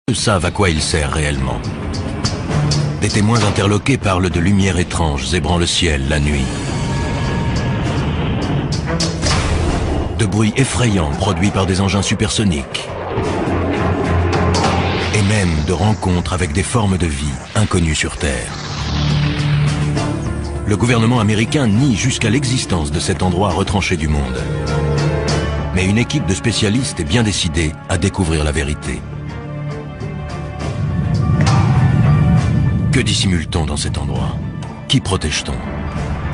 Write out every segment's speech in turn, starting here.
Peu savent à quoi il sert réellement. Des témoins interloqués parlent de lumières étranges zébrant le ciel la nuit. De bruits effrayants produits par des engins supersoniques. Et même de rencontres avec des formes de vie inconnues sur Terre. Le gouvernement américain nie jusqu'à l'existence de cet endroit retranché du monde. Mais une équipe de spécialistes est bien décidée à découvrir la vérité. Que dissimule-t-on dans cet endroit? Qui protège-t-on?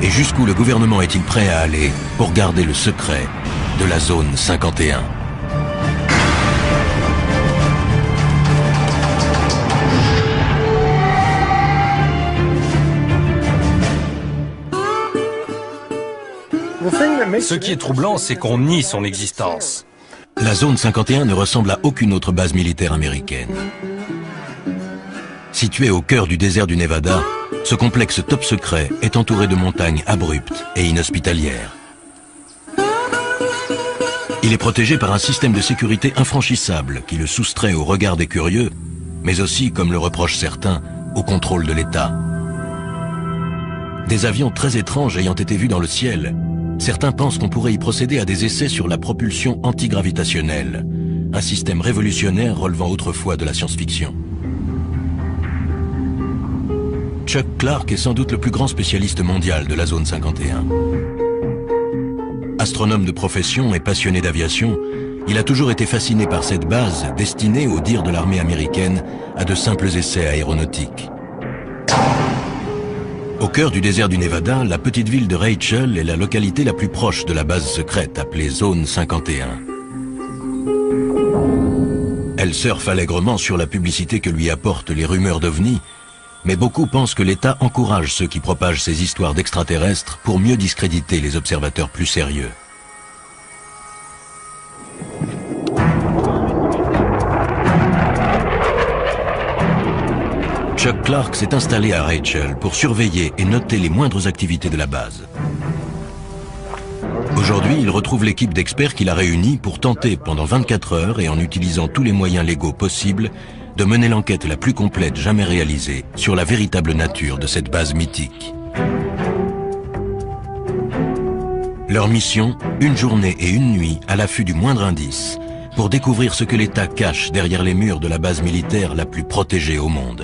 Et jusqu'où le gouvernement est-il prêt à aller pour garder le secret de la zone 51? Ce qui est troublant, c'est qu'on nie son existence. La zone 51 ne ressemble à aucune autre base militaire américaine. Situé au cœur du désert du Nevada, ce complexe top secret est entouré de montagnes abruptes et inhospitalières. Il est protégé par un système de sécurité infranchissable qui le soustrait au regard des curieux, mais aussi, comme le reprochent certains, au contrôle de l'État. Des avions très étranges ayant été vus dans le ciel, certains pensent qu'on pourrait y procéder à des essais sur la propulsion antigravitationnelle, un système révolutionnaire relevant autrefois de la science-fiction. Chuck Clark est sans doute le plus grand spécialiste mondial de la zone 51. Astronome de profession et passionné d'aviation, il a toujours été fasciné par cette base destinée, au dire de l'armée américaine, à de simples essais aéronautiques. Au cœur du désert du Nevada, la petite ville de Rachel est la localité la plus proche de la base secrète appelée Zone 51. Elle surfe allègrement sur la publicité que lui apportent les rumeurs d'OVNI, mais beaucoup pensent que l'État encourage ceux qui propagent ces histoires d'extraterrestres pour mieux discréditer les observateurs plus sérieux. Chuck Clark s'est installé à Rachel pour surveiller et noter les moindres activités de la base. Aujourd'hui, il retrouve l'équipe d'experts qu'il a réunie pour tenter pendant 24 heures et en utilisant tous les moyens légaux possibles de mener l'enquête la plus complète jamais réalisée sur la véritable nature de cette base mythique. Leur mission, une journée et une nuit à l'affût du moindre indice, pour découvrir ce que l'État cache derrière les murs de la base militaire la plus protégée au monde.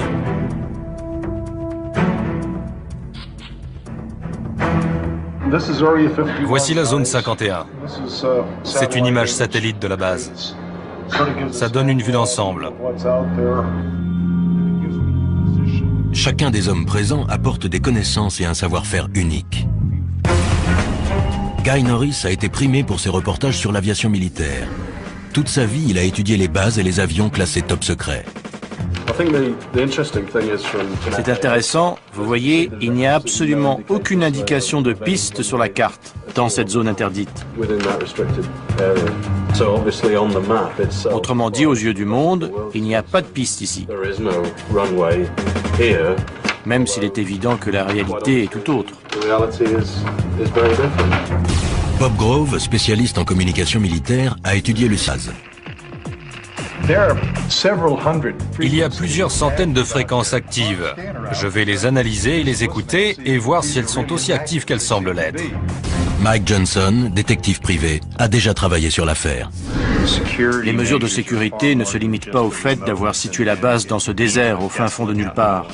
Voici la zone 51. C'est une image satellite de la base. Ça donne une vue d'ensemble. Chacun des hommes présents apporte des connaissances et un savoir-faire unique. Guy Norris a été primé pour ses reportages sur l'aviation militaire. Toute sa vie, il a étudié les bases et les avions classés top secret. C'est intéressant, vous voyez, il n'y a absolument aucune indication de piste sur la carte dans cette zone interdite. Autrement dit, aux yeux du monde, il n'y a pas de piste ici. Même s'il est évident que la réalité est tout autre. Bob Grove, spécialiste en communication militaire, a étudié le SAS. Il y a plusieurs centaines de fréquences actives. Je vais les analyser et les écouter et voir si elles sont aussi actives qu'elles semblent l'être. Mike Johnson, détective privé, a déjà travaillé sur l'affaire. Les mesures de sécurité ne se limitent pas au fait d'avoir situé la base dans ce désert au fin fond de nulle part.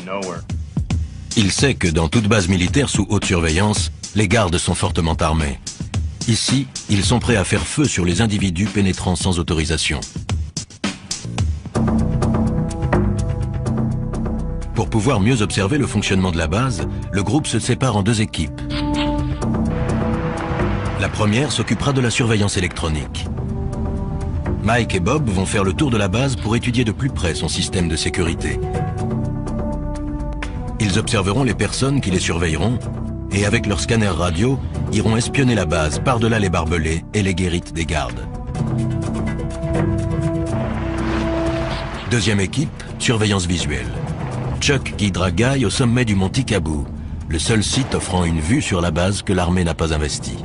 Il sait que dans toute base militaire sous haute surveillance, les gardes sont fortement armés. Ici, ils sont prêts à faire feu sur les individus pénétrant sans autorisation. Pour pouvoir mieux observer le fonctionnement de la base, le groupe se sépare en deux équipes. La première s'occupera de la surveillance électronique. Mike et Bob vont faire le tour de la base pour étudier de plus près son système de sécurité. Ils observeront les personnes qui les surveilleront et avec leur scanner radio, iront espionner la base par-delà les barbelés et les guérites des gardes. Deuxième équipe, surveillance visuelle. Chuck guidera Guy au sommet du mont Tikabou, le seul site offrant une vue sur la base que l'armée n'a pas investie.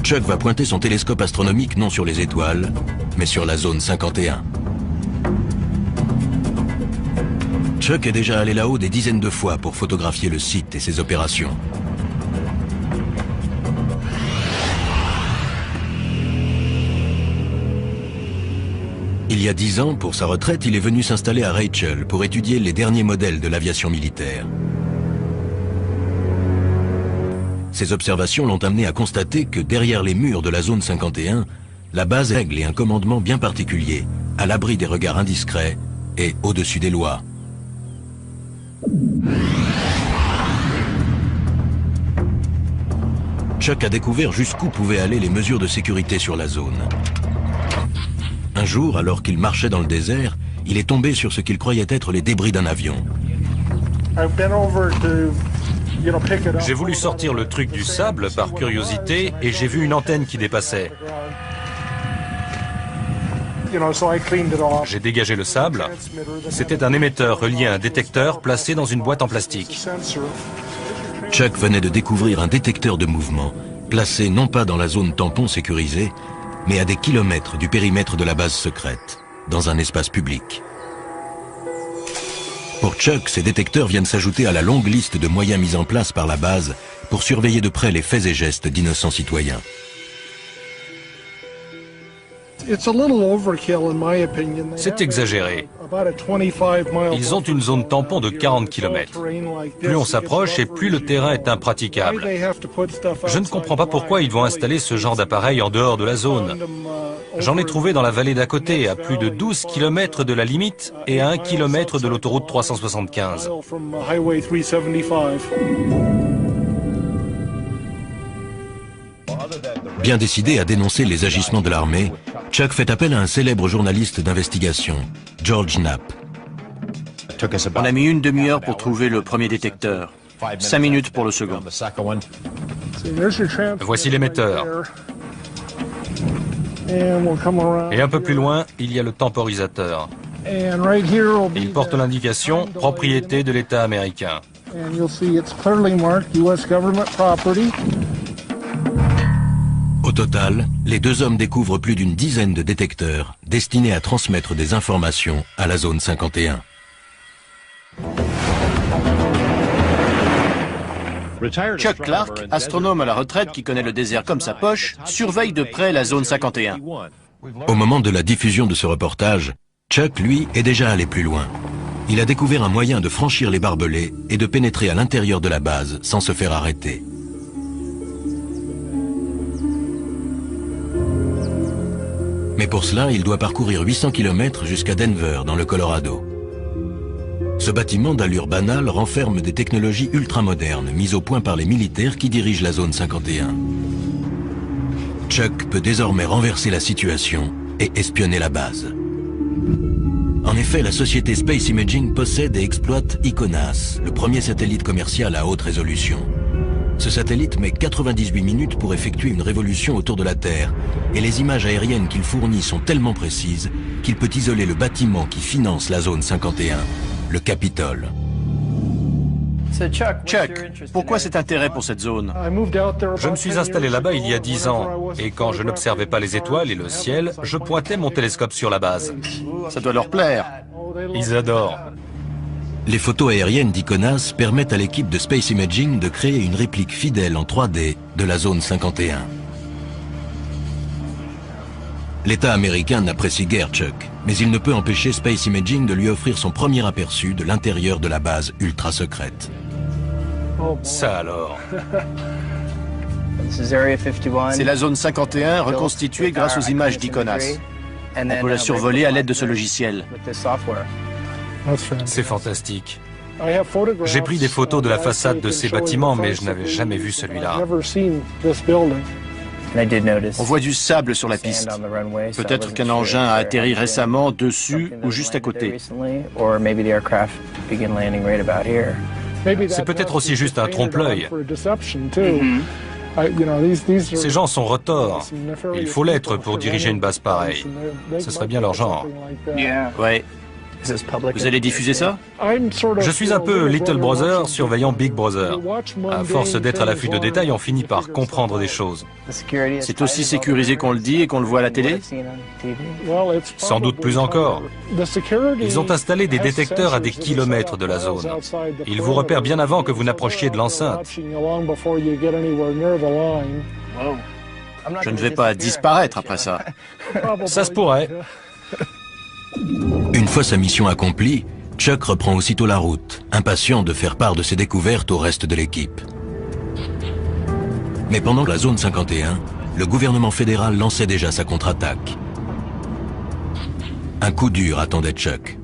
Chuck va pointer son télescope astronomique non sur les étoiles, mais sur la zone 51. Chuck est déjà allé là-haut des dizaines de fois pour photographier le site et ses opérations. Il y a 10 ans, pour sa retraite, il est venu s'installer à Rachel pour étudier les derniers modèles de l'aviation militaire. Ses observations l'ont amené à constater que derrière les murs de la zone 51, la base règle et un commandement bien particulier, à l'abri des regards indiscrets et au-dessus des lois. Chuck a découvert jusqu'où pouvaient aller les mesures de sécurité sur la zone. Un jour, alors qu'il marchait dans le désert, il est tombé sur ce qu'il croyait être les débris d'un avion. J'ai voulu sortir le truc du sable par curiosité et j'ai vu une antenne qui dépassait. J'ai dégagé le sable. C'était un émetteur relié à un détecteur placé dans une boîte en plastique. Chuck venait de découvrir un détecteur de mouvement, placé non pas dans la zone tampon sécurisée, mais à des kilomètres du périmètre de la base secrète, dans un espace public. Pour Chuck, ces détecteurs viennent s'ajouter à la longue liste de moyens mis en place par la base pour surveiller de près les faits et gestes d'innocents citoyens. C'est exagéré. Ils ont une zone tampon de 40 km. Plus on s'approche et plus le terrain est impraticable. Je ne comprends pas pourquoi ils vont installer ce genre d'appareil en dehors de la zone. J'en ai trouvé dans la vallée d'à côté, à plus de 12 km de la limite et à 1 km de l'autoroute 375. Bien décidé à dénoncer les agissements de l'armée, Chuck fait appel à un célèbre journaliste d'investigation, George Knapp. On a mis une demi-heure pour trouver le premier détecteur, 5 minutes pour le second. Voici l'émetteur. Et un peu plus loin, il y a le temporisateur. Il porte l'indication « Propriété de l'État américain ». Au total, les deux hommes découvrent plus d'une dizaine de détecteurs destinés à transmettre des informations à la zone 51. Chuck Clark, astronome à la retraite qui connaît le désert comme sa poche, surveille de près la zone 51. Au moment de la diffusion de ce reportage, Chuck, lui, est déjà allé plus loin. Il a découvert un moyen de franchir les barbelés et de pénétrer à l'intérieur de la base sans se faire arrêter. Mais pour cela, il doit parcourir 800 km jusqu'à Denver, dans le Colorado. Ce bâtiment d'allure banale renferme des technologies ultramodernes mises au point par les militaires qui dirigent la zone 51. Chuck peut désormais renverser la situation et espionner la base. En effet, la société Space Imaging possède et exploite ICONAS, le premier satellite commercial à haute résolution. Ce satellite met 98 minutes pour effectuer une révolution autour de la Terre, et les images aériennes qu'il fournit sont tellement précises qu'il peut isoler le bâtiment qui finance la zone 51, le Capitole. Chuck, pourquoi cet intérêt pour cette zone? Je me suis installé là-bas il y a 10 ans, et quand je n'observais pas les étoiles et le ciel, je pointais mon télescope sur la base. Ça doit leur plaire. Ils adorent. Les photos aériennes d'ICONAS permettent à l'équipe de Space Imaging de créer une réplique fidèle en 3D de la zone 51. L'État américain n'apprécie guère Chuck, mais il ne peut empêcher Space Imaging de lui offrir son premier aperçu de l'intérieur de la base ultra secrète. Ça alors. C'est la zone 51 reconstituée grâce aux images d'ICONAS. On peut la survoler à l'aide de ce logiciel. C'est fantastique. J'ai pris des photos de la façade de ces bâtiments, mais je n'avais jamais vu celui-là. On voit du sable sur la piste. Peut-être qu'un engin a atterri récemment dessus ou juste à côté. C'est peut-être aussi juste un trompe-l'œil. Ces gens sont retors. Il faut l'être pour diriger une base pareille. Ce serait bien leur genre. Ouais. Vous allez diffuser ça? Je suis un peu Little Brother surveillant Big Brother. À force d'être à l'affût de détails, on finit par comprendre des choses. C'est aussi sécurisé qu'on le dit et qu'on le voit à la télé? Sans doute plus encore. Ils ont installé des détecteurs à des kilomètres de la zone. Ils vous repèrent bien avant que vous n'approchiez de l'enceinte. Je ne vais pas disparaître après ça. Ça se pourrait. Une fois sa mission accomplie, Chuck reprend aussitôt la route, impatient de faire part de ses découvertes au reste de l'équipe. Mais pendant la zone 51, le gouvernement fédéral lançait déjà sa contre-attaque. Un coup dur attendait Chuck.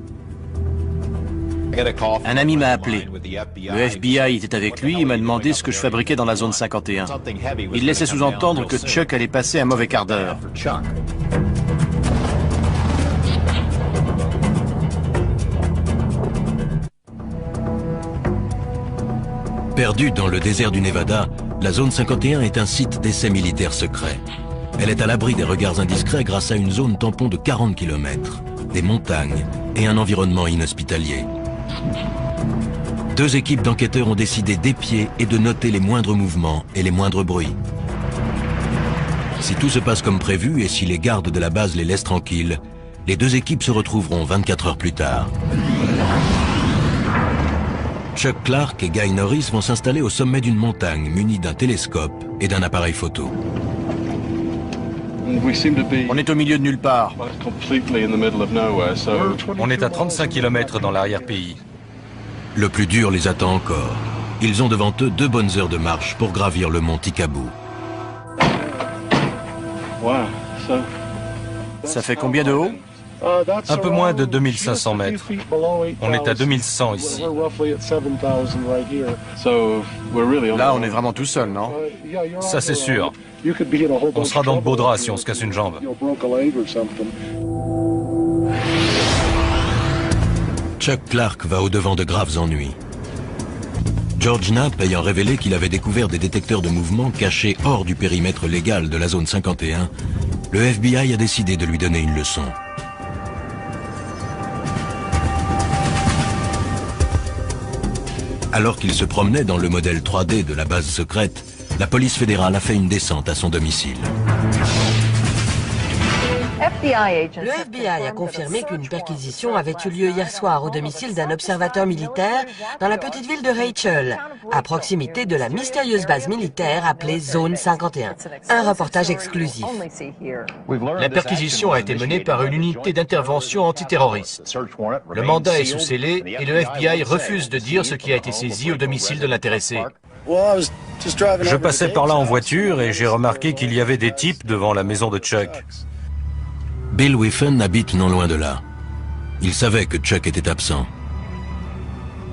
Un ami m'a appelé. Le FBI était avec lui et m'a demandé ce que je fabriquais dans la zone 51. Il laissait sous-entendre que Chuck allait passer un mauvais quart d'heure. Perdue dans le désert du Nevada, la zone 51 est un site d'essai militaire secret. Elle est à l'abri des regards indiscrets grâce à une zone tampon de 40 km, des montagnes et un environnement inhospitalier. Deux équipes d'enquêteurs ont décidé d'épier et de noter les moindres mouvements et les moindres bruits. Si tout se passe comme prévu et si les gardes de la base les laissent tranquilles, les deux équipes se retrouveront 24 heures plus tard. Chuck Clark et Guy Norris vont s'installer au sommet d'une montagne munis d'un télescope et d'un appareil photo. On est au milieu de nulle part. On est à 35 km dans l'arrière-pays. Le plus dur les attend encore. Ils ont devant eux 2 bonnes heures de marche pour gravir le mont Tikabou. Ça fait combien de haut? Un peu moins de 2500 mètres. On est à 2100 ici. Là, on est vraiment tout seul, non? Ça, c'est sûr. On sera dans le beau drap si on se casse une jambe. Chuck Clark va au-devant de graves ennuis. George Knapp ayant révélé qu'il avait découvert des détecteurs de mouvement cachés hors du périmètre légal de la zone 51, le FBI a décidé de lui donner une leçon. Alors qu'il se promenait dans le modèle 3D de la base secrète, la police fédérale a fait une descente à son domicile. Le FBI a confirmé qu'une perquisition avait eu lieu hier soir au domicile d'un observateur militaire dans la petite ville de Rachel, à proximité de la mystérieuse base militaire appelée Zone 51. Un reportage exclusif. La perquisition a été menée par une unité d'intervention antiterroriste. Le mandat est sous scellé et le FBI refuse de dire ce qui a été saisi au domicile de l'intéressé. Je passais par là en voiture et j'ai remarqué qu'il y avait des types devant la maison de Chuck. Bill Whiffen habite non loin de là. Il savait que Chuck était absent.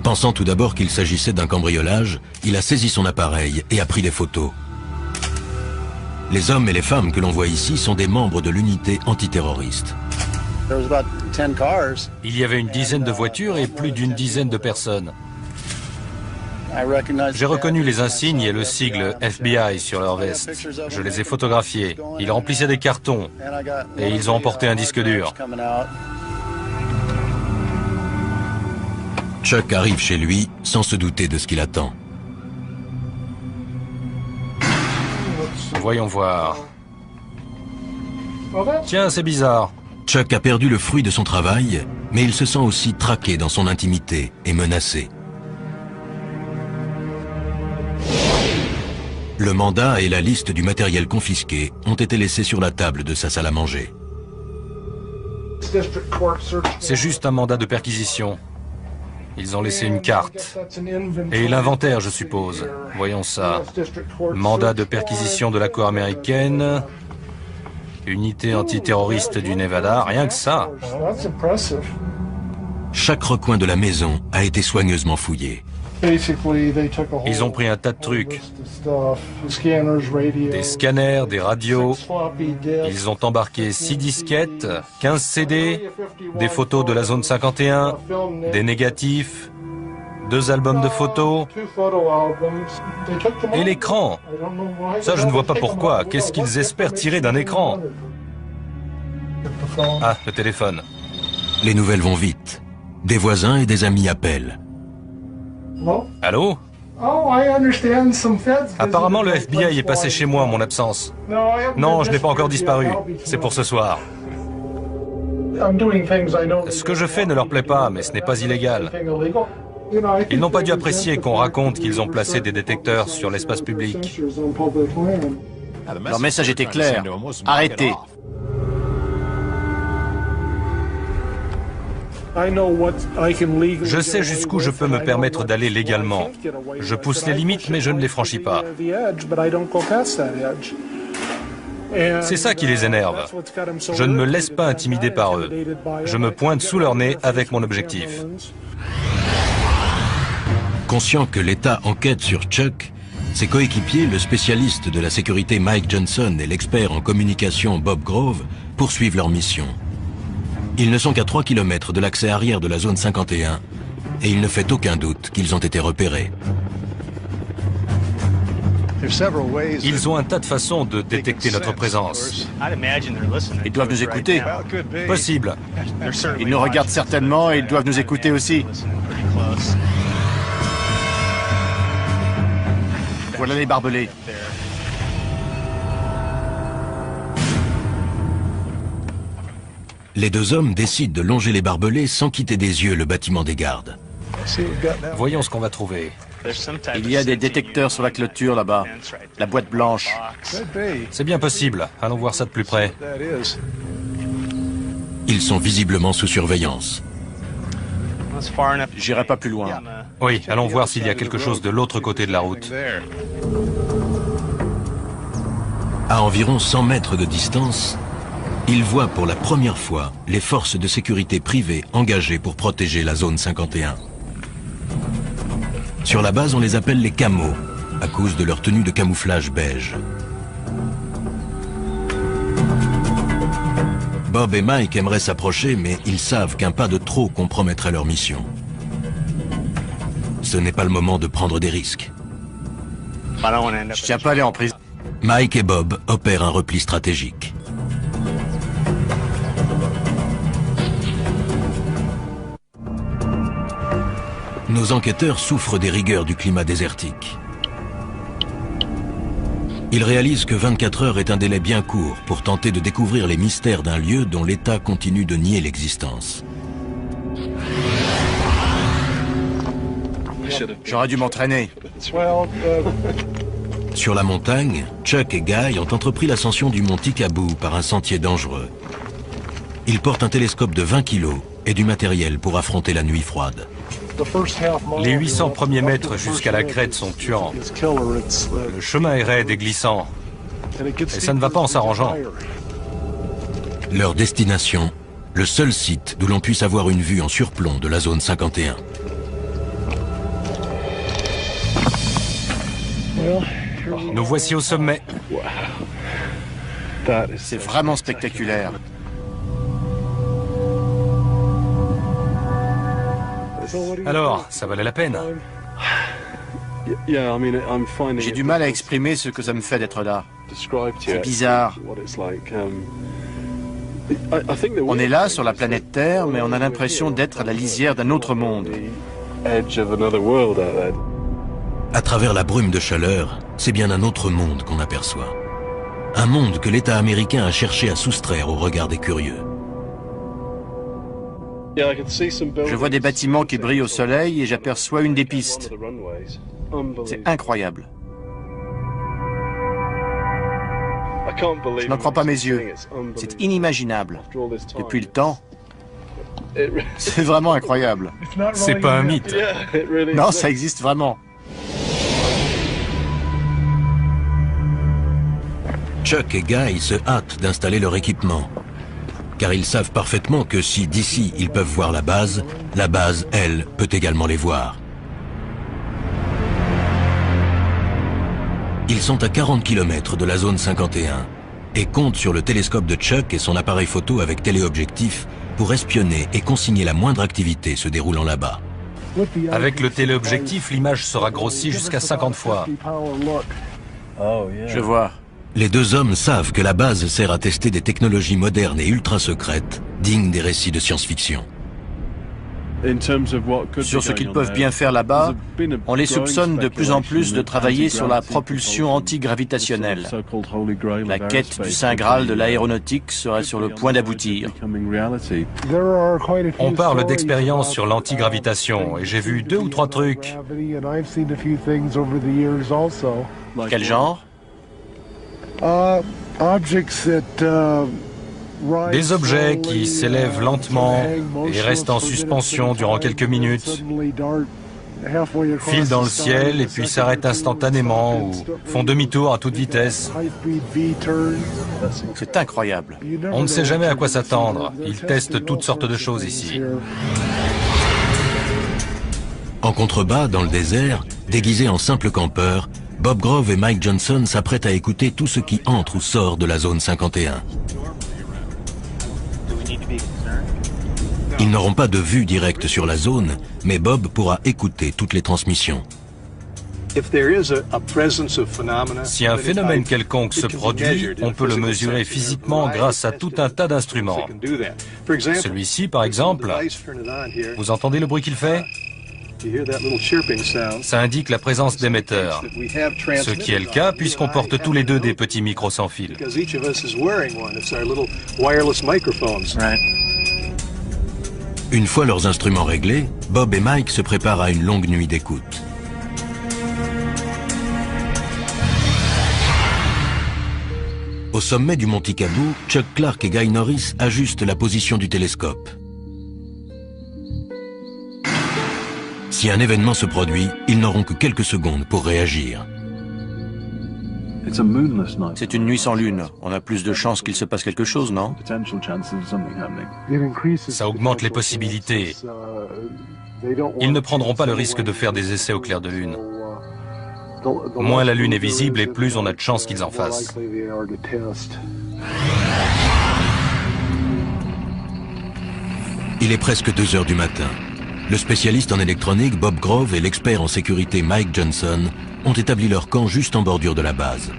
Pensant tout d'abord qu'il s'agissait d'un cambriolage, il a saisi son appareil et a pris des photos. Les hommes et les femmes que l'on voit ici sont des membres de l'unité antiterroriste. Il y avait une dizaine de voitures et plus d'une dizaine de personnes. J'ai reconnu les insignes et le sigle FBI sur leur veste. Je les ai photographiés. Ils remplissaient des cartons et ils ont emporté un disque dur. Chuck arrive chez lui sans se douter de ce qu'il attend. Voyons voir. Tiens, c'est bizarre. Chuck a perdu le fruit de son travail, mais il se sent aussi traqué dans son intimité et menacé. Le mandat et la liste du matériel confisqué ont été laissés sur la table de sa salle à manger. C'est juste un mandat de perquisition. Ils ont laissé une carte. Et l'inventaire, je suppose. Voyons ça. Mandat de perquisition de la Cour américaine. Unité antiterroriste du Nevada. Rien que ça. Chaque recoin de la maison a été soigneusement fouillé. Ils ont pris un tas de trucs. Des scanners, des radios. Ils ont embarqué 6 disquettes, 15 CD, des photos de la zone 51, des négatifs, 2 albums de photos et l'écran. Ça, je ne vois pas pourquoi. Qu'est-ce qu'ils espèrent tirer d'un écran? Ah, le téléphone. Les nouvelles vont vite. Des voisins et des amis appellent. Allô? Apparemment, le FBI est passé chez moi en mon absence. Non, je n'ai pas encore disparu. C'est pour ce soir. Ce que je fais ne leur plaît pas, mais ce n'est pas illégal. Ils n'ont pas dû apprécier qu'on raconte qu'ils ont placé des détecteurs sur l'espace public. Leur message était clair. Arrêtez. Je sais jusqu'où je peux me permettre d'aller légalement. Je pousse les limites, mais je ne les franchis pas. C'est ça qui les énerve. Je ne me laisse pas intimider par eux. Je me pointe sous leur nez avec mon objectif. Conscient que l'État enquête sur Chuck, ses coéquipiers, le spécialiste de la sécurité Mike Johnson et l'expert en communication Bob Grove, poursuivent leur mission. Ils ne sont qu'à 3 km de l'accès arrière de la zone 51 et il ne fait aucun doute qu'ils ont été repérés. Ils ont un tas de façons de détecter notre présence. Ils doivent nous écouter. Possible. Ils nous regardent certainement et ils doivent nous écouter aussi. Voilà les barbelés. Les deux hommes décident de longer les barbelés sans quitter des yeux le bâtiment des gardes. Voyons ce qu'on va trouver. Il y a des détecteurs sur la clôture là-bas. La boîte blanche. C'est bien possible. Allons voir ça de plus près. Ils sont visiblement sous surveillance. J'irai pas plus loin. Oui, allons voir s'il y a quelque chose de l'autre côté de la route. À environ 100 mètres de distance, ils voient pour la première fois les forces de sécurité privées engagées pour protéger la zone 51. Sur la base, on les appelle les camos, à cause de leur tenue de camouflage beige. Bob et Mike aimeraient s'approcher, mais ils savent qu'un pas de trop compromettrait leur mission. Ce n'est pas le moment de prendre des risques. Je tiens pas à aller en prison. Mike et Bob opèrent un repli stratégique. Nos enquêteurs souffrent des rigueurs du climat désertique. Ils réalisent que 24 heures est un délai bien court pour tenter de découvrir les mystères d'un lieu dont l'État continue de nier l'existence. J'aurais dû m'entraîner. Sur la montagne, Chuck et Guy ont entrepris l'ascension du mont Tikaboo par un sentier dangereux. Ils portent un télescope de 20 kg et du matériel pour affronter la nuit froide. Les 800 premiers mètres jusqu'à la crête sont tuants. Le chemin est raide et glissant. Et ça ne va pas en s'arrangeant. Leur destination, le seul site d'où l'on puisse avoir une vue en surplomb de la zone 51. Nous voici au sommet. C'est vraiment spectaculaire. Alors, ça valait la peine. J'ai du mal à exprimer ce que ça me fait d'être là. C'est bizarre. On est là, sur la planète Terre, mais on a l'impression d'être à la lisière d'un autre monde. À travers la brume de chaleur, c'est bien un autre monde qu'on aperçoit. Un monde que l'État américain a cherché à soustraire au regard des curieux. Je vois des bâtiments qui brillent au soleil et j'aperçois une des pistes. C'est incroyable. Je n'en crois pas mes yeux. C'est inimaginable. Depuis le temps, c'est vraiment incroyable. C'est pas un mythe. Non, ça existe vraiment. Chuck et Guy se hâtent d'installer leur équipement. Car ils savent parfaitement que si d'ici ils peuvent voir la base, elle, peut également les voir. Ils sont à 40 km de la zone 51 et comptent sur le télescope de Chuck et son appareil photo avec téléobjectif pour espionner et consigner la moindre activité se déroulant là-bas. Avec le téléobjectif, l'image sera grossie jusqu'à 50 fois. Je vois. Les deux hommes savent que la base sert à tester des technologies modernes et ultra secrètes, dignes des récits de science-fiction. Sur ce qu'ils peuvent bien faire là-bas, on les soupçonne de plus en plus de travailler sur la propulsion antigravitationnelle. La quête du Saint Graal de l'aéronautique serait sur le point d'aboutir. On parle d'expérience sur l'antigravitation et j'ai vu 2 ou 3 trucs. Quel genre? Des objets qui s'élèvent lentement et restent en suspension durant quelques minutes, filent dans le ciel et puis s'arrêtent instantanément ou font demi-tour à toute vitesse. C'est incroyable. On ne sait jamais à quoi s'attendre. Ils testent toutes sortes de choses ici. En contrebas, dans le désert, déguisés en simples campeurs, Bob Grove et Mike Johnson s'apprêtent à écouter tout ce qui entre ou sort de la zone 51. Ils n'auront pas de vue directe sur la zone, mais Bob pourra écouter toutes les transmissions. Si un phénomène quelconque se produit, on peut le mesurer physiquement grâce à tout un tas d'instruments. Celui-ci, par exemple, vous entendez le bruit qu'il fait? Ça indique la présence d'émetteurs, ce qui est le cas puisqu'on porte tous les deux des petits micros sans fil. Une fois leurs instruments réglés, Bob et Mike se préparent à une longue nuit d'écoute. Au sommet du mont Tikabou, Chuck Clark et Guy Norris ajustent la position du télescope. Si un événement se produit, ils n'auront que quelques secondes pour réagir. C'est une nuit sans lune. On a plus de chances qu'il se passe quelque chose, non? Ça augmente les possibilités. Ils ne prendront pas le risque de faire des essais au clair de lune. Moins la lune est visible et plus on a de chances qu'ils en fassent. Il est presque 2 heures du matin. Le spécialiste en électronique Bob Grove et l'expert en sécurité Mike Johnson ont établi leur camp juste en bordure de la base.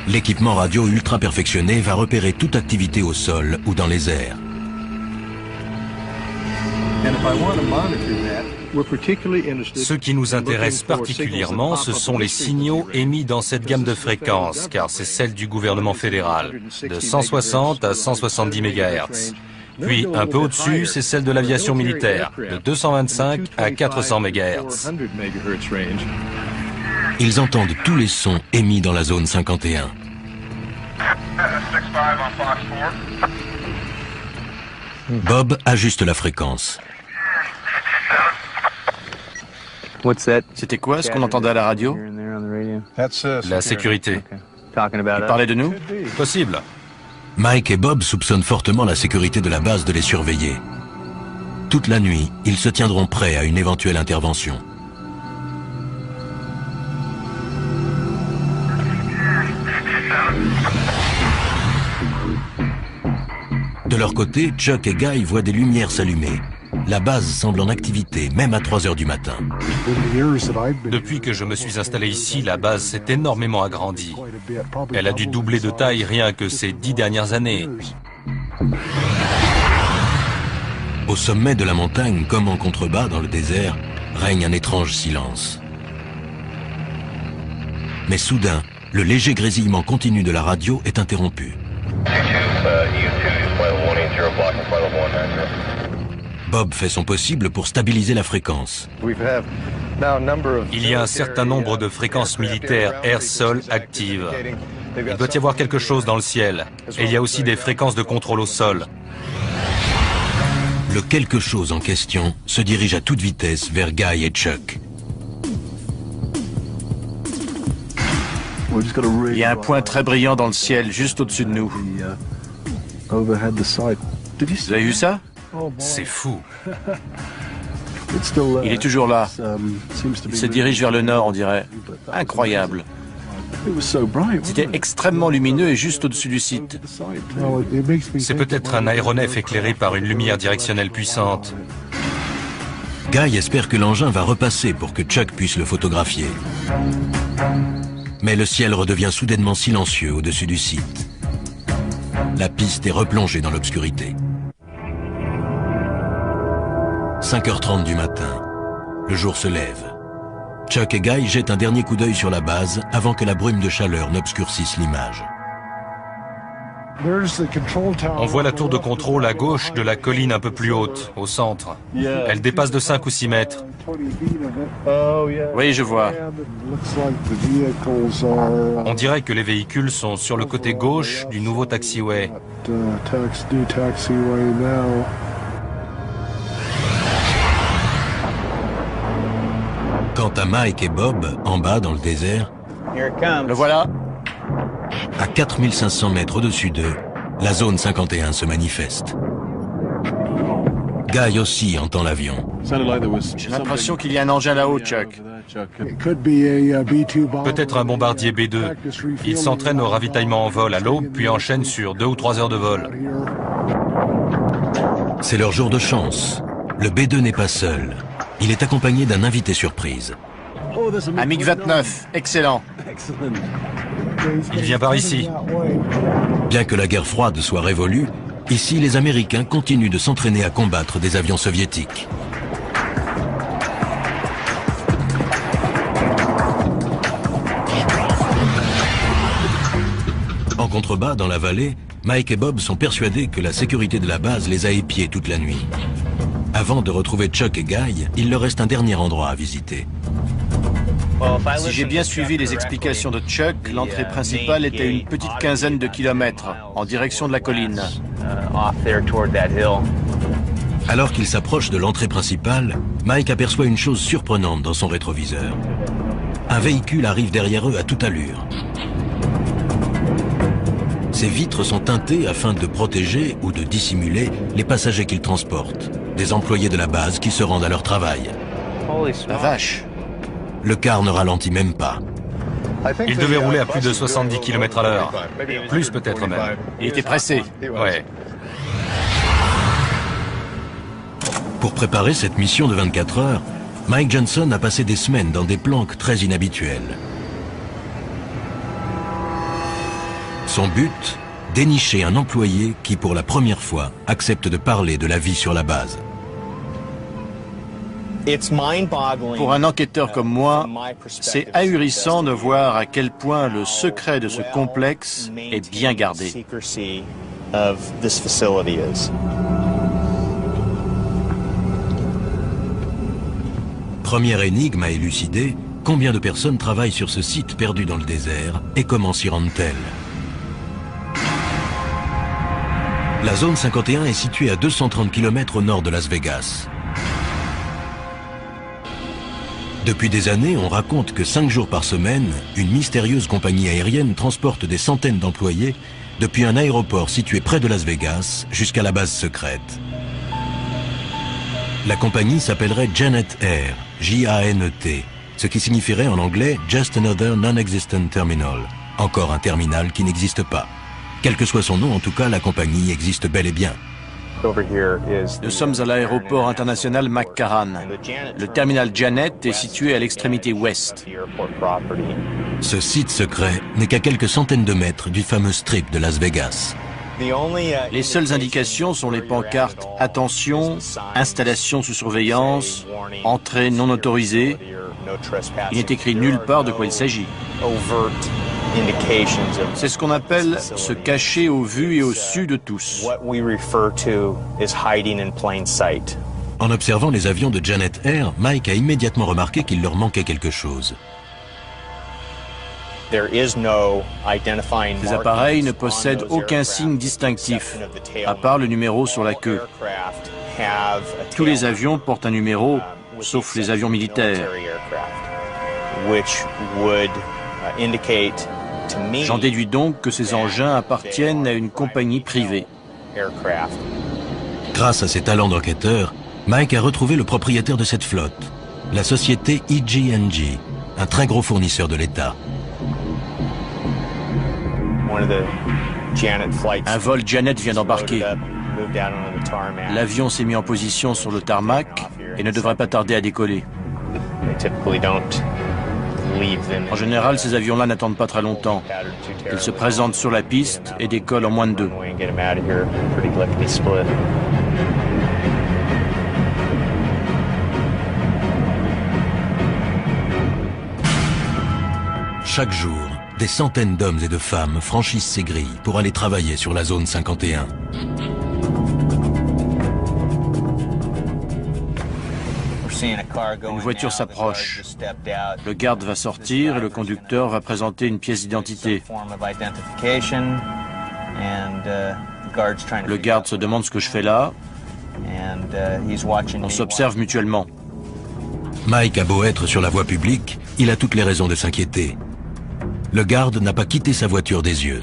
L'équipement radio ultra perfectionné va repérer toute activité au sol ou dans les airs. Ce qui nous intéresse particulièrement, ce sont les signaux émis dans cette gamme de fréquences, car c'est celle du gouvernement fédéral, de 160 à 170 MHz. Puis, un peu au-dessus, c'est celle de l'aviation militaire, de 225 à 400 MHz. Ils entendent tous les sons émis dans la zone 51. Bob ajuste la fréquence. C'était quoi ce qu'on entendait à la radio? La sécurité. Il parlait de nous? Possible. Mike et Bob soupçonnent fortement la sécurité de la base de les surveiller. Toute la nuit, ils se tiendront prêts à une éventuelle intervention. De leur côté, Chuck et Guy voient des lumières s'allumer. La base semble en activité, même à 3 heures du matin. Depuis que je me suis installé ici, la base s'est énormément agrandie. Elle a dû doubler de taille rien que ces 10 dernières années. Au sommet de la montagne, comme en contrebas dans le désert, règne un étrange silence. Mais soudain, le léger grésillement continu de la radio est interrompu. Bob fait son possible pour stabiliser la fréquence. Il y a un certain nombre de fréquences militaires air-sol actives. Il doit y avoir quelque chose dans le ciel. Et il y a aussi des fréquences de contrôle au sol. Le quelque chose en question se dirige à toute vitesse vers Guy et Chuck. Il y a un point très brillant dans le ciel, juste au-dessus de nous. Vous avez vu ça? C'est fou. Il est toujours là. Il se dirige vers le nord, on dirait. Incroyable. C'était extrêmement lumineux et juste au-dessus du site. C'est peut-être un aéronef éclairé par une lumière directionnelle puissante. Guy espère que l'engin va repasser pour que Chuck puisse le photographier. Mais le ciel redevient soudainement silencieux au-dessus du site. La piste est replongée dans l'obscurité. 5h30 du matin. Le jour se lève. Chuck et Guy jettent un dernier coup d'œil sur la base avant que la brume de chaleur n'obscurcisse l'image. On voit la tour de contrôle à gauche de la colline un peu plus haute, au centre. Elle dépasse de 5 ou 6 mètres. Oui, je vois. On dirait que les véhicules sont sur le côté gauche du nouveau taxiway. Quant à Mike et Bob, en bas dans le désert, Le voilà. à 4500 mètres au-dessus d'eux, la zone 51 se manifeste. Guy aussi entend l'avion. J'ai l'impression qu'il y a un engin là-haut, Chuck. Peut-être un bombardier B-2. Il s'entraîne au ravitaillement en vol à l'aube, puis enchaîne sur 2 ou 3 heures de vol. C'est leur jour de chance. Le B-2 n'est pas seul. Il est accompagné d'un invité surprise. Un MiG-29, excellent. Il vient par ici. Bien que la guerre froide soit révolue, ici les Américains continuent de s'entraîner à combattre des avions soviétiques. En contrebas, dans la vallée, Mike et Bob sont persuadés que la sécurité de la base les a épiés toute la nuit. Avant de retrouver Chuck et Guy, il leur reste un dernier endroit à visiter. Si j'ai bien suivi les explications de Chuck, l'entrée principale est à une petite quinzaine de kilomètres, en direction de la colline. Alors qu'il s'approche de l'entrée principale, Mike aperçoit une chose surprenante dans son rétroviseur. Un véhicule arrive derrière eux à toute allure. Ses vitres sont teintées afin de protéger ou de dissimuler les passagers qu'ils transportent, des employés de la base qui se rendent à leur travail. La vache! Le car ne ralentit même pas. Il devait rouler à plus de 70 km à l'heure. Plus peut-être même. Il était pressé. Ouais. Pour préparer cette mission de 24 heures, Mike Johnson a passé des semaines dans des planques très inhabituelles. Son but, dénicher un employé qui, pour la première fois, accepte de parler de la vie sur la base. Pour un enquêteur comme moi, c'est ahurissant de voir à quel point le secret de ce complexe est bien gardé. Première énigme à élucider, combien de personnes travaillent sur ce site perdu dans le désert et comment s'y rendent-elles? La zone 51 est située à 230 km au nord de Las Vegas. Depuis des années, on raconte que 5 jours par semaine, une mystérieuse compagnie aérienne transporte des centaines d'employés depuis un aéroport situé près de Las Vegas jusqu'à la base secrète. La compagnie s'appellerait Janet Air, J-A-N-E-T, ce qui signifierait en anglais « Just Another Non-Existent Terminal », encore un terminal qui n'existe pas. Quel que soit son nom, en tout cas, la compagnie existe bel et bien. Nous sommes à l'aéroport international McCarran. Le terminal Janet est situé à l'extrémité ouest. Ce site secret n'est qu'à quelques centaines de mètres du fameux strip de Las Vegas. Les seules indications sont les pancartes « Attention »,« Installation sous surveillance »,« Entrée non autorisée ». Il n'est écrit nulle part de quoi il s'agit. C'est ce qu'on appelle se cacher au vu et au su de tous. En observant les avions de Janet Air, Mike a immédiatement remarqué qu'il leur manquait quelque chose. Ces appareils ne possèdent aucun signe distinctif, à part le numéro sur la queue. Tous les avions portent un numéro, sauf les avions militaires. J'en déduis donc que ces engins appartiennent à une compagnie privée. Grâce à ses talents d'enquêteur, Mike a retrouvé le propriétaire de cette flotte, la société EG&G, un très gros fournisseur de l'État. Un vol Janet vient d'embarquer. L'avion s'est mis en position sur le tarmac et ne devrait pas tarder à décoller. En général, ces avions-là n'attendent pas très longtemps. Ils se présentent sur la piste et décollent en moins de 2. Chaque jour, des centaines d'hommes et de femmes franchissent ces grilles pour aller travailler sur la zone 51. Une voiture s'approche. Le garde va sortir et le conducteur va présenter une pièce d'identité. Le garde se demande ce que je fais là. On s'observe mutuellement. Mike a beau être sur la voie publique, il a toutes les raisons de s'inquiéter. Le garde n'a pas quitté sa voiture des yeux.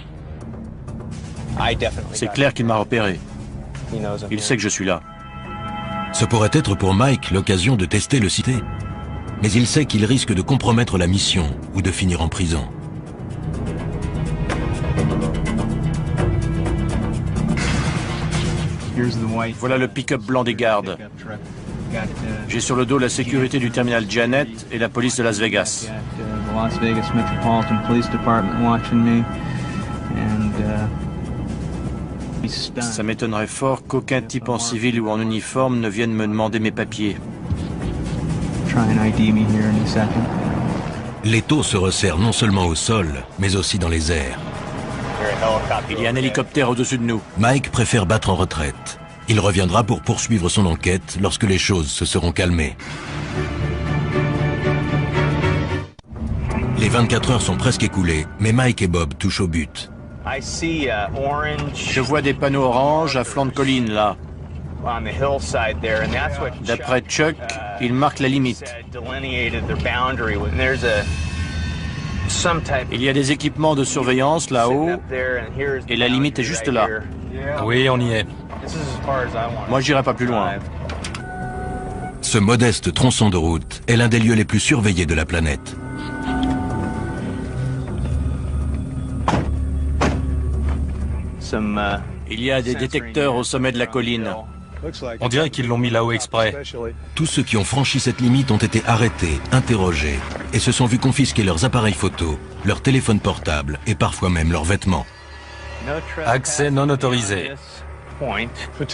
C'est clair qu'il m'a repéré. Il sait que je suis là. Ce pourrait être pour Mike l'occasion de tester le cité. Mais il sait qu'il risque de compromettre la mission ou de finir en prison. Voilà le pick-up blanc des gardes. J'ai sur le dos la sécurité du terminal Janet et la police de Las Vegas. Ça m'étonnerait fort qu'aucun type en civil ou en uniforme ne vienne me demander mes papiers. L'étau se resserre non seulement au sol, mais aussi dans les airs. Il y a un hélicoptère au-dessus de nous. Mike préfère battre en retraite. Il reviendra pour poursuivre son enquête lorsque les choses se seront calmées. Les 24 heures sont presque écoulées, mais Mike et Bob touchent au but. Je vois des panneaux orange à flanc de colline, là. D'après Chuck, ils marquent la limite. Il y a des équipements de surveillance là-haut, et la limite est juste là. Oui, on y est. Moi, j'irai pas plus loin. Ce modeste tronçon de route est l'un des lieux les plus surveillés de la planète. Il y a des détecteurs au sommet de la colline. On dirait qu'ils l'ont mis là-haut exprès. Tous ceux qui ont franchi cette limite ont été arrêtés, interrogés, et se sont vus confisquer leurs appareils photo, leurs téléphones portables et parfois même leurs vêtements. Accès non autorisé.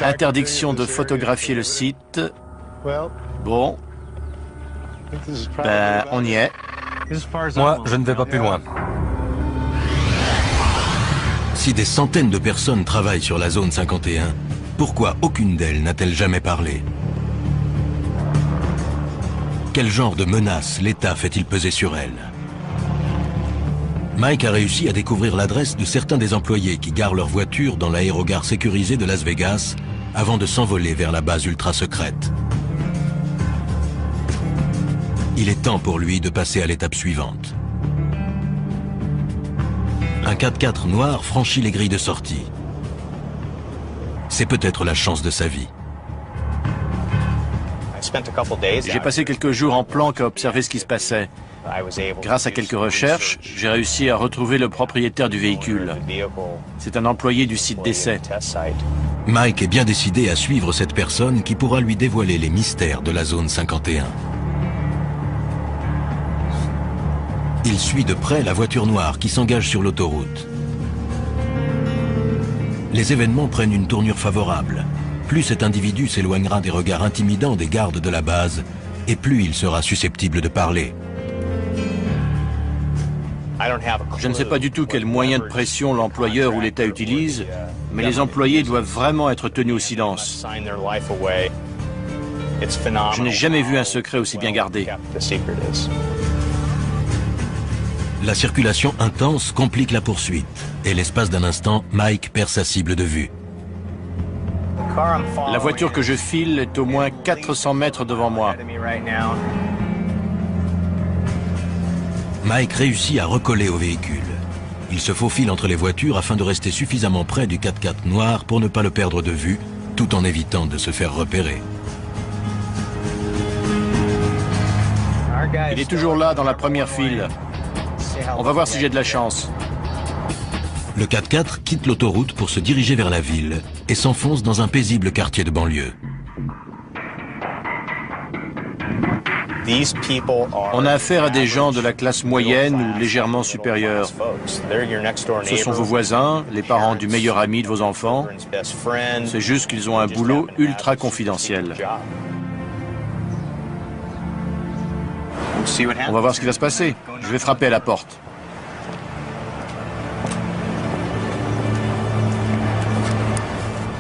Interdiction de photographier le site. Bon. Ben, on y est. Moi, je ne vais pas plus loin. Si des centaines de personnes travaillent sur la zone 51, pourquoi aucune d'elles n'a-t-elle jamais parlé? Quel genre de menace l'État fait-il peser sur elle? Mike a réussi à découvrir l'adresse de certains des employés qui garent leur voiture dans l'aérogare sécurisé de Las Vegas avant de s'envoler vers la base ultra secrète. Il est temps pour lui de passer à l'étape suivante. Un 4x4 noir franchit les grilles de sortie. C'est peut-être la chance de sa vie. J'ai passé quelques jours en planque à observer ce qui se passait. Grâce à quelques recherches, j'ai réussi à retrouver le propriétaire du véhicule. C'est un employé du site d'essai. Mike est bien décidé à suivre cette personne qui pourra lui dévoiler les mystères de la zone 51. Il suit de près la voiture noire qui s'engage sur l'autoroute. Les événements prennent une tournure favorable. Plus cet individu s'éloignera des regards intimidants des gardes de la base, et plus il sera susceptible de parler. Je ne sais pas du tout quel moyen de pression l'employeur ou l'État utilise, mais les employés doivent vraiment être tenus au silence. Je n'ai jamais vu un secret aussi bien gardé. La circulation intense complique la poursuite, et l'espace d'un instant, Mike perd sa cible de vue. La voiture que je file est au moins 400 mètres devant moi. Mike réussit à recoller au véhicule. Il se faufile entre les voitures afin de rester suffisamment près du 4x4 noir pour ne pas le perdre de vue, tout en évitant de se faire repérer. Il est toujours là dans la première file. On va voir si j'ai de la chance. Le 4x4 quitte l'autoroute pour se diriger vers la ville et s'enfonce dans un paisible quartier de banlieue. On a affaire à des gens de la classe moyenne ou légèrement supérieure. Ce sont vos voisins, les parents du meilleur ami de vos enfants. C'est juste qu'ils ont un boulot ultra confidentiel. On va voir ce qui va se passer. Je vais frapper à la porte.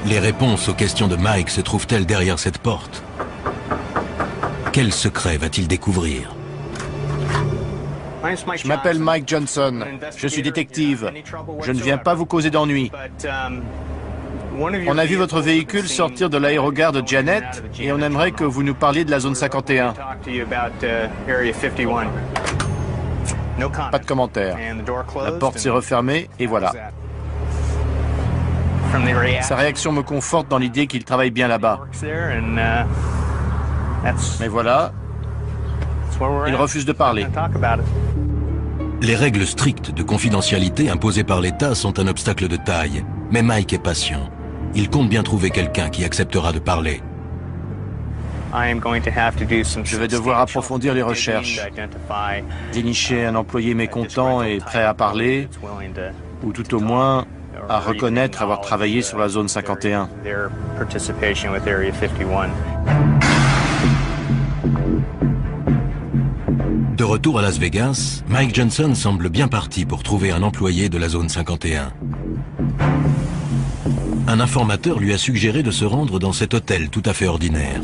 Les réponses aux questions de Mike se trouvent-elles derrière cette porte? Quel secret va-t-il découvrir? Je m'appelle Mike Johnson. Je suis détective. Je ne viens pas vous causer d'ennuis. On a vu votre véhicule sortir de l'aérogare de Janet et on aimerait que vous nous parliez de la zone 51. Pas de commentaire. La porte s'est refermée et voilà. Sa réaction me conforte dans l'idée qu'il travaille bien là-bas. Mais voilà, il refuse de parler. Les règles strictes de confidentialité imposées par l'État sont un obstacle de taille. Mais Mike est patient. Il compte bien trouver quelqu'un qui acceptera de parler. Je vais devoir approfondir les recherches, dénicher un employé mécontent et prêt à parler, ou tout au moins à reconnaître avoir travaillé sur la zone 51. De retour à Las Vegas, Mike Johnson semble bien parti pour trouver un employé de la zone 51. Un informateur lui a suggéré de se rendre dans cet hôtel tout à fait ordinaire.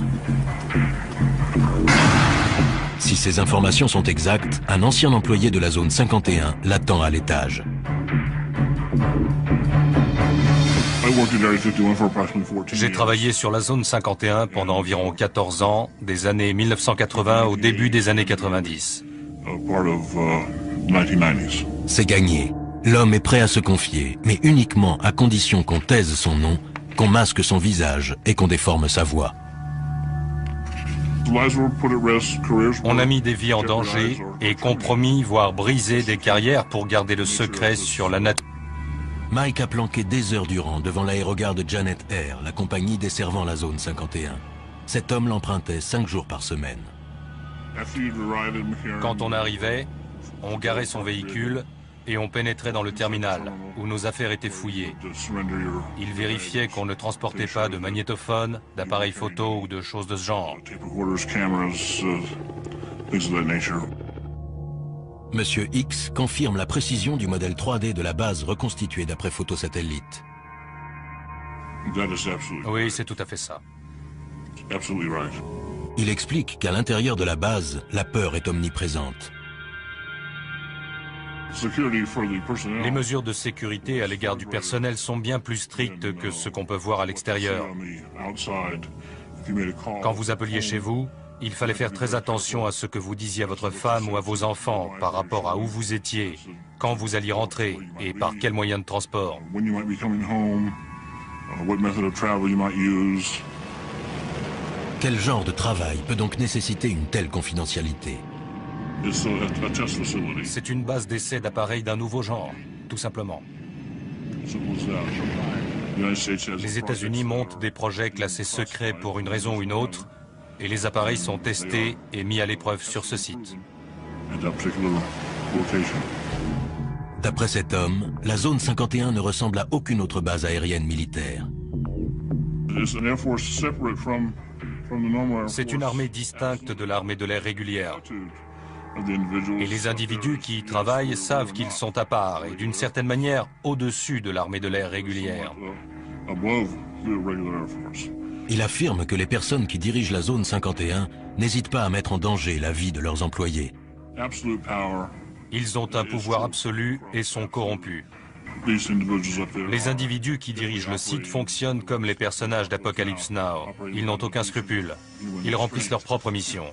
Si ces informations sont exactes, un ancien employé de la zone 51 l'attend à l'étage. J'ai travaillé sur la zone 51 pendant environ 14 ans, des années 1980 au début des années 90. C'est gagné. L'homme est prêt à se confier, mais uniquement à condition qu'on taise son nom, qu'on masque son visage et qu'on déforme sa voix. On a mis des vies en danger et compromis, voire brisé des carrières pour garder le secret sur la nature. Mike a planqué des heures durant devant l'aérogare de Janet Air, la compagnie desservant la zone 51. Cet homme l'empruntait 5 jours par semaine. Quand on arrivait, on garait son véhicule et on pénétrait dans le terminal, où nos affaires étaient fouillées. Il vérifiait qu'on ne transportait pas de magnétophone, d'appareils photo ou de choses de ce genre. Monsieur X confirme la précision du modèle 3D de la base reconstituée d'après photosatellite. Oui, c'est tout à fait ça. Il explique qu'à l'intérieur de la base, la peur est omniprésente. Les mesures de sécurité à l'égard du personnel sont bien plus strictes que ce qu'on peut voir à l'extérieur. Quand vous appeliez chez vous, il fallait faire très attention à ce que vous disiez à votre femme ou à vos enfants par rapport à où vous étiez, quand vous alliez rentrer et par quel moyen de transport. Quel genre de travail peut donc nécessiter une telle confidentialité? C'est une base d'essai d'appareils d'un nouveau genre, tout simplement. Les États-Unis montent des projets classés secrets pour une raison ou une autre, et les appareils sont testés et mis à l'épreuve sur ce site. D'après cet homme, la zone 51 ne ressemble à aucune autre base aérienne militaire. C'est une armée distincte de l'armée de l'air régulière. Et les individus qui y travaillent savent qu'ils sont à part et d'une certaine manière au-dessus de l'armée de l'air régulière. Il affirme que les personnes qui dirigent la zone 51 n'hésitent pas à mettre en danger la vie de leurs employés. Ils ont un pouvoir absolu et sont corrompus. Les individus qui dirigent le site fonctionnent comme les personnages d'Apocalypse Now. Ils n'ont aucun scrupule. Ils remplissent leur propre mission.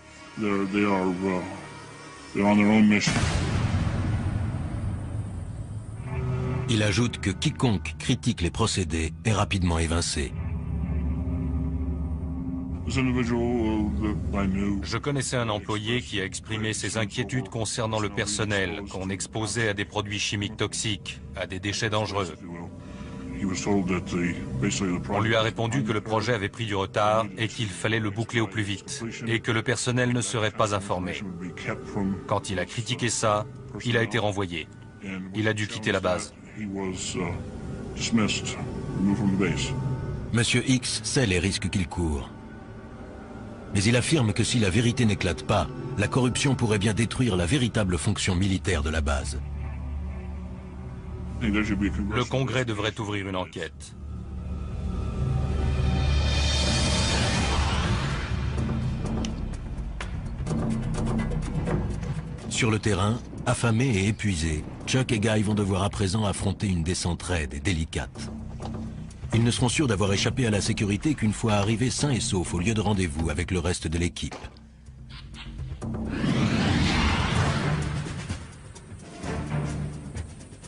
Il ajoute que quiconque critique les procédés est rapidement évincé. Je connaissais un employé qui a exprimé ses inquiétudes concernant le personnel, qu'on exposait à des produits chimiques toxiques, à des déchets dangereux. On lui a répondu que le projet avait pris du retard et qu'il fallait le boucler au plus vite, et que le personnel ne serait pas informé. Quand il a critiqué ça, il a été renvoyé. Il a dû quitter la base. Monsieur X sait les risques qu'il court. Mais il affirme que si la vérité n'éclate pas, la corruption pourrait bien détruire la véritable fonction militaire de la base. Le Congrès devrait ouvrir une enquête. Sur le terrain, affamés et épuisés, Chuck et Guy vont devoir à présent affronter une descente raide et délicate. Ils ne seront sûrs d'avoir échappé à la sécurité qu'une fois arrivés sains et saufs au lieu de rendez-vous avec le reste de l'équipe.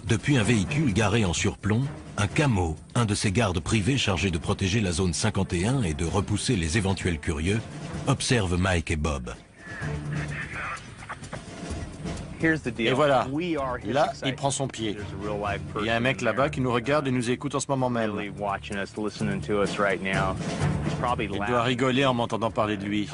Depuis un véhicule garé en surplomb, un camo, un de ces gardes privés chargés de protéger la zone 51 et de repousser les éventuels curieux, observe Mike et Bob. Et voilà, là, il prend son pied. Il y a un mec là-bas qui nous regarde et nous écoute en ce moment même. Il doit rigoler en m'entendant parler de lui.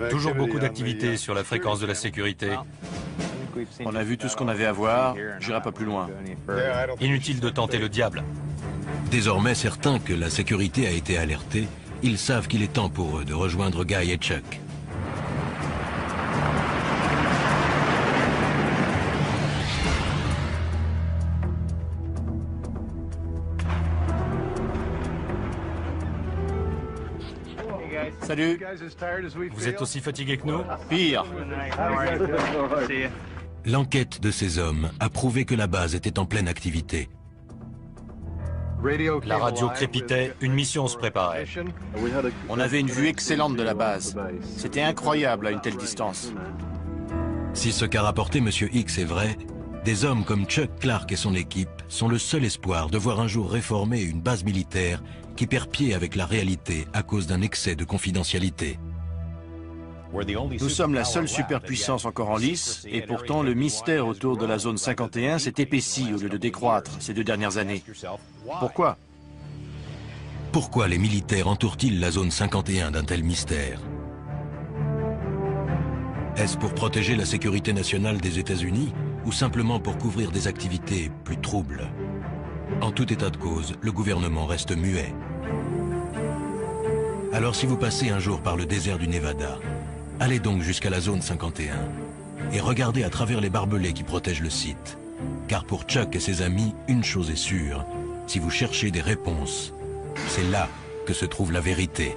Toujours beaucoup d'activités sur la fréquence de la sécurité. On a vu tout ce qu'on avait à voir, j'irai pas plus loin. Inutile de tenter le diable. Désormais certains que la sécurité a été alertée, ils savent qu'il est temps pour eux de rejoindre Guy et Chuck. Salut. Vous êtes aussi fatigués que nous? Pire. L'enquête de ces hommes a prouvé que la base était en pleine activité. La radio crépitait, une mission se préparait. On avait une vue excellente de la base. C'était incroyable à une telle distance. Si ce qu'a rapporté M. X est vrai, des hommes comme Chuck Clark et son équipe sont le seul espoir de voir un jour réformer une base militaire qui perd pied avec la réalité à cause d'un excès de confidentialité. Nous sommes la seule superpuissance encore en lice, et pourtant le mystère autour de la zone 51 s'est épaissi au lieu de décroître ces 2 dernières années. Pourquoi? Pourquoi les militaires entourent-ils la zone 51 d'un tel mystère? Est-ce pour protéger la sécurité nationale des États-Unis ou simplement pour couvrir des activités plus troubles? En tout état de cause, le gouvernement reste muet. Alors si vous passez un jour par le désert du Nevada, allez donc jusqu'à la zone 51 et regardez à travers les barbelés qui protègent le site. Car pour Chuck et ses amis, une chose est sûre, si vous cherchez des réponses, c'est là que se trouve la vérité.